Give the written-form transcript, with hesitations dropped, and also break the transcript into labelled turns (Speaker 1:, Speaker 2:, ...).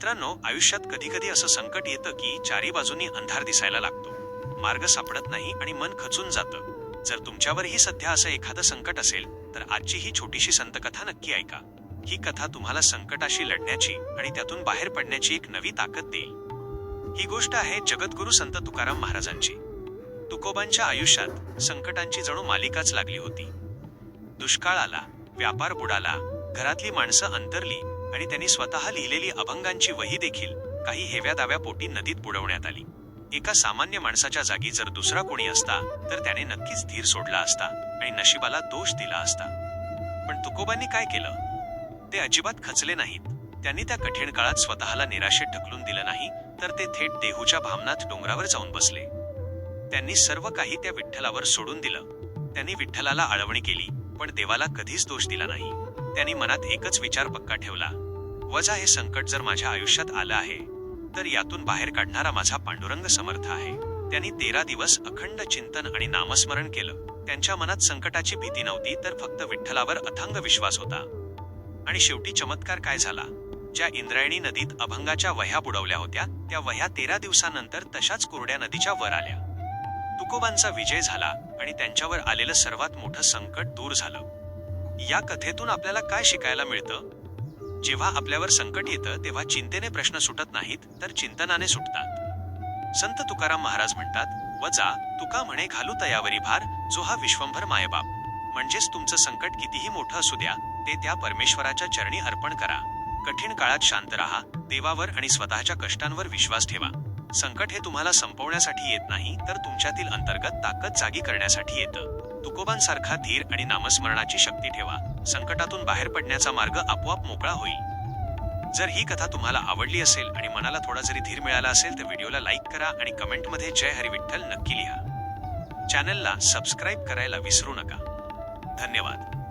Speaker 1: मित्रांनो, आयुष्यात कधी-कधी असं संकट येतं की चारी बाजूंनी अंधार दिसायला लागतो, मार्ग सापडत नाही आणि मन खचून जातं. जर तुमच्यावरही सध्या असं एखादं संकट असेल तर आजची ही छोटीशी संतकथा नक्की ऐका. ही कथा तुम्हाला संकटाशी लढण्याची आणि त्यातून बाहेर पडण्याची एक नवी ताकद देईल. ही गोष्ट आहे जगद्गुरू संत तुकाराम महाराजांची. तुकोबांच्या आयुष्यात संकटांची जणू मालिकाच लागली होती. दुष्काळ आला, व्यापार बुडाला, घरातली माणसं अंतरली आणि त्यांनी स्वतः लिहिलेली अभंगांची वही देखील काही हेव्या दाव्या पोटी नदीत बुडवण्यात आली. एका सामान्य माणसाच्या जागी जर दुसरा कोणी असता तर त्याने नक्कीच धीर सोडला असता आणि नशिबाला दोष दिला असता. पण तुकोबांनी काय केलं? ते अजिबात खचले नाहीत. त्यांनी त्या कठीण काळात स्वतःला निराशेत ढकलून दिलं नाही, तर ते थेट देहूच्या भामनाथ डोंगरावर जाऊन बसले. त्यांनी सर्व काही त्या विठ्ठलावर सोडून दिलं. त्यांनी विठ्ठलाला आळवणी केली, पण देवाला कधीच दोष दिला नाही. त्यांनी मनात एकच विचार पक्का ठेवला, वजा हे संकट जर माझ्या आयुष्यात आलं आहे तर यातून बाहेर काढणारा माझा पांडुरंग समर्थ आहे. त्यांनी 13 दिवस अखंड चिंतन आणि नामस्मरण केलं. त्यांच्या मनात संकटाची भीती नव्हती, तर फक्त विठ्ठलावर अथांग विश्वास होता. आणि शेवटी चमत्कार काय झाला? ज्या इंद्रायणी नदीत अभंगाच्या वह्या बुडवल्या होत्या त्या वह्या 13 दिवसानंतर तशाच कोरड्या नदीच्या वर आल्या. तुकोबांचा विजय झाला आणि त्यांच्यावर आलेलं सर्वात मोठं संकट दूर झालं. या कथेतून आपल्याला काय शिकायला मिळतं? जेव्हा आपल्यावर संकट येतं तेव्हा चिंतेने प्रश्न सुटत नाहीत, तर चिंतनाने सुटतात. संत तुकाराम महाराज म्हणतात, वजा तुका म्हणे घालू तयावरी भार, जो हा विश्वंभर मायबाप. म्हणजेच तुमचं संकट कितीही मोठं असू द्या, ते त्या परमेश्वराच्या चरणी अर्पण करा. कठीण काळात शांत राहा, देवावर आणि स्वतःच्या कष्टांवर विश्वास ठेवा. संकट हे तुम्हाला संपवण्यासाठी येत नाही, तर तुमच्यातील अंतर्गत ताकद जागी करण्यासाठी येतं. तुकोबांसारखा धीर आणि नामस्मरणाची शक्ती ठेवा. संकटातून बाहेर पडण्याचा मार्ग आपोआप मोकळा होईल. जर ही कथा तुम्हाला आवडली असेल आणि मनाला थोडा जरी धीर मिळाला असेल तर व्हिडिओला लाईक करा आणि कमेंटमध्ये जय हरी विठ्ठल नक्की लिहा. चॅनलला सबस्क्राईब करायला विसरू नका. धन्यवाद.